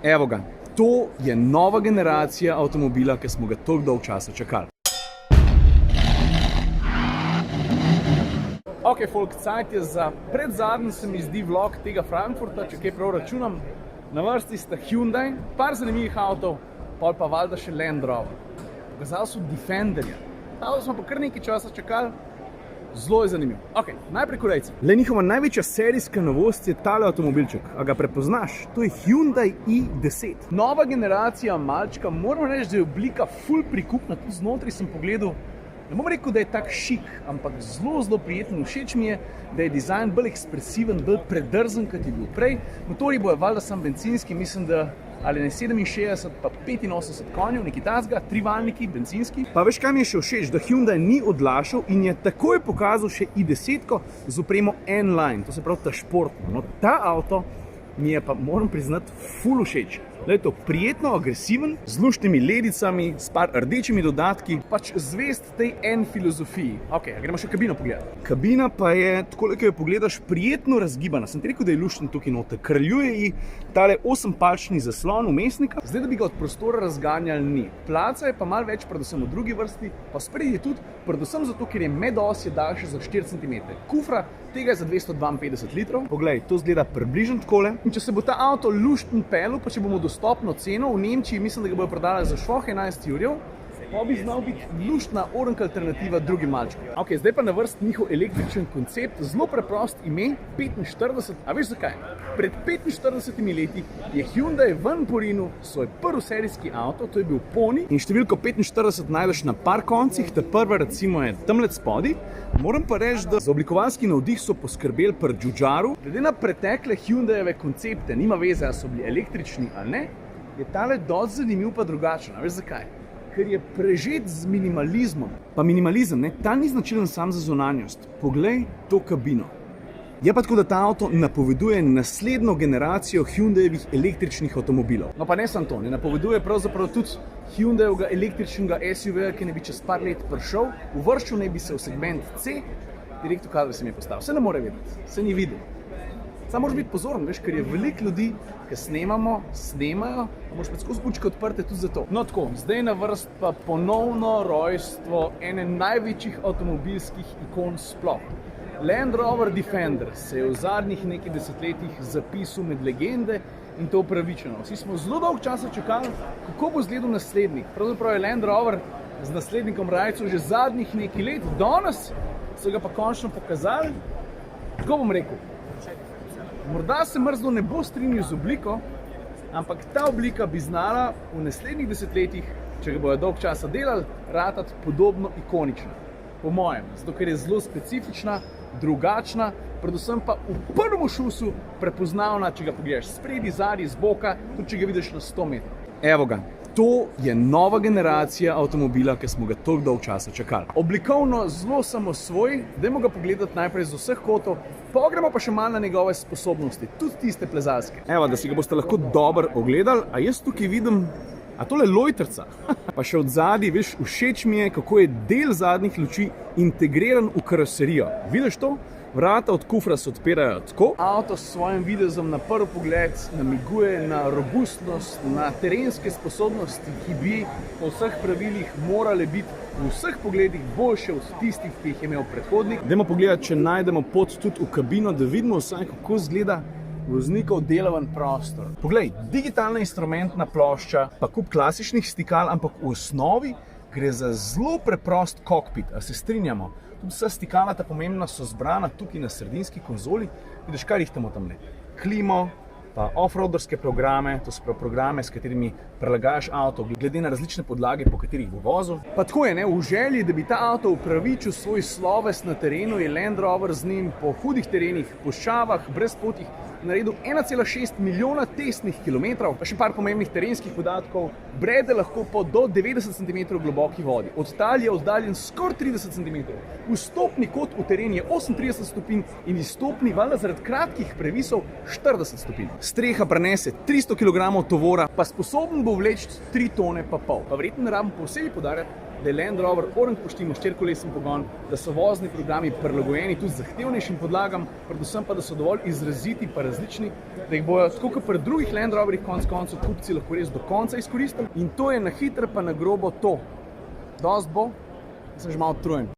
Evo ga, to je nova generacija avtomobila, ki smo ga toliko dolgo časa čakali. Ok, folk, cajt je za predzadnji, se mi zdi, vlog tega Frankfurta, če kaj prav računam. Na vrsti sta Hyundai, par zanimivih avtov, pol pa valjda še Land Rover. Pokazali so Defenderja. Ta smo pa kar nekaj časa čakali. Zelo je zanimiv. Ok, najprej Korejci. Le njihova največja serijska novost je tale avtomobilček. A ga prepoznaš? To je Hyundai i10. Nova generacija malčka, moram reči, da je oblika ful prikupna. Tudi znotraj sem pogledal. Ne bom rekel, da je tak šik, ampak zelo prijeten. Všeč mi je, da je dizajn bolj ekspresiven, bolj predrzen, kot je bil prej. Motorji bojo valjda sam bencinski, mislim, da ali ne 67 pa 85 konjev, neki tazga, trivaljniki, bencinski. Pa veš, kaj mi je še všeč, da Hyundai ni odlašal in je takoj pokazal še i10 z opremo N-Line, to se pravi ta športno. No, ta avto mi je pa, moram priznati, ful všeč. Je to prijetno, agresiven, z luštnimi ledicami, s par rdečimi dodatki, pač zvest tej N-filozofiji. Ok, gremo še kabino pogledati. Kabina pa je, tako ko jo pogledaš, prijetno razgibana. Sem ti rekel, da je lušten tukaj noter. Kraljuje ji tale 8-palčni zaslon vmesnika. Zdaj, da bi ga od prostora razganjali, ni. Placa je pa malo več, predvsem v drugi vrsti, pa spredje tudi, predvsem zato, ker je medosje daljše za 4 cm. Kufra tega je za 252 litrov. Poglej, to zgleda približno takole. In če se bo ta avto lušten pelil, pa če bomo dostopno ceno, v Nemčiji mislim, da ga bojo prodali za švoh 11 jurjev, pa bi znal biti luštna oranka alternativa drugim malčkom. Ok, zdaj pa na vrst njihov električen koncept, zelo preprost ime, 45. A veš zakaj? Pred 45 leti je Hyundai ven porinil svoj prvi serijski avto, to je bil Pony, in številko 45 najdeš na par koncih, ta prva recimo je tamle spodaj. Moram pa reči, da za oblikovalski navdih so poskrbeli pri Giugiaru. Glede na pretekle Hyundaiove koncepte, nima veze, ali so bili električni ali ne, je tale dosti zanimiv pa drugačen. A veš zakaj? Ker je prežet z minimalizmom. Pa minimalizem, ne, ta ni značilen sam za zunanjost. Poglej to kabino. Je pa tako, da ta avto napoveduje naslednjo generacijo Hyundaievih električnih avtomobilov. No pa ne samo to, ne napoveduje pravzaprav tudi Hyundaievega električnega SUV-ja, ki ne bi čez par let prišel, uvrščal ne bi se v segment C, direktor kadar se mi je postavil. Se ne more vedeti, se ni videl. Samo moraš biti pozoren, veš, ker je veliko ljudi, ki snemajo, pa moraš pa skozi bučke odprte tudi za to. No tako, zdaj na vrst pa ponovno rojstvo ene največjih avtomobilskih ikon sploh. Land Rover Defender se je v zadnjih nekaj desetletjih zapisal med legende in to upravičeno. Vsi smo zelo dolgo časa čakali, kako bo izgledal naslednik. Pravzaprav je Land Rover z naslednikom rajcev že zadnjih nekaj let, danes so ga pa končno pokazali. Tako bom rekel, morda se mrzlo ne bo strinjal z obliko, ampak ta oblika bi znala v naslednjih desetletjih, če ga bojo dolgo časa delali, ratati podobno ikonična. Po mojem, zato ker je zelo specifična, drugačna, predvsem pa v prvem šusu prepoznavna, če ga pogledaš spredi, zadnji, z boka, tudi če ga vidiš na 100 metrov. Evo ga, to je nova generacija avtomobila, ki smo ga toliko dolgo časa čakali. Oblikovno zelo samosvoj, dajmo ga pogledati najprej z vseh kotov, pogremo pa še malo na njegove sposobnosti, tudi tiste plezalske. Evo, da si ga boste lahko dobro ogledali, a jaz tukaj vidim, a tole lojtrca. Pa še od zadnji, veš, všeč mi je, kako je del zadnjih luči integriran v karoserijo. Vidiš to? Vrata od kufra se odpirajo tako. Avto s svojim videzom na prvi pogled namiguje na robustnost, na terenske sposobnosti, ki bi po vseh pravilih morale biti v vseh pogledih boljše od tistih, ki jih je imel predhodnik. Dajmo pogledati, če najdemo pot tudi v kabino, da vidimo vsaj, kako izgleda voznikov deloven prostor. Poglej, digitalna instrumentna plošča, pa kup klasičnih stikal, ampak v osnovi gre za zelo preprost kokpit, a se strinjamo. Tudi vsa stikala ta pomembna so zbrana tukaj na sredinski konzoli. Vidiš, kaj rihtamo tamle? Klimo, pa off-roaderske programe, to so programe, s katerimi prilagajaš avto glede na različne podlage, po katerih bo vozil. Pa tako je, ne, v želji, da bi ta avto upravičil svoj sloves na terenu, je Land Rover z njim po hudih terenih, puščavah, brezpotjih naredil 1,6 milijona testnih kilometrov, pa še par pomembnih terenskih podatkov. Brede lahko po do 90 cm globoki vodi. Od tal je oddaljen skoraj 30 cm. Vstopni kot v teren je 38 stopinj in izstopni, valjda zaradi kratkih previsov, 40 stopinj. Streha prenese 300 kg tovora, pa sposoben bo vleči 3 tone pa pol. Pa verjetno ne rabim posebej poudarjati, da je Land Rover oranj poštimo štirikolesni pogon, da so vozni programi prilagojeni tudi zahtevnejšim podlagam, predvsem pa, da so dovolj izraziti pa različni, da jih bojo tako kot pri drugih Land Roverjih konec koncev kupci lahko res do konca izkoristili. In to je na hitro pa na grobo to. Dost bo, sem že malo utrujen.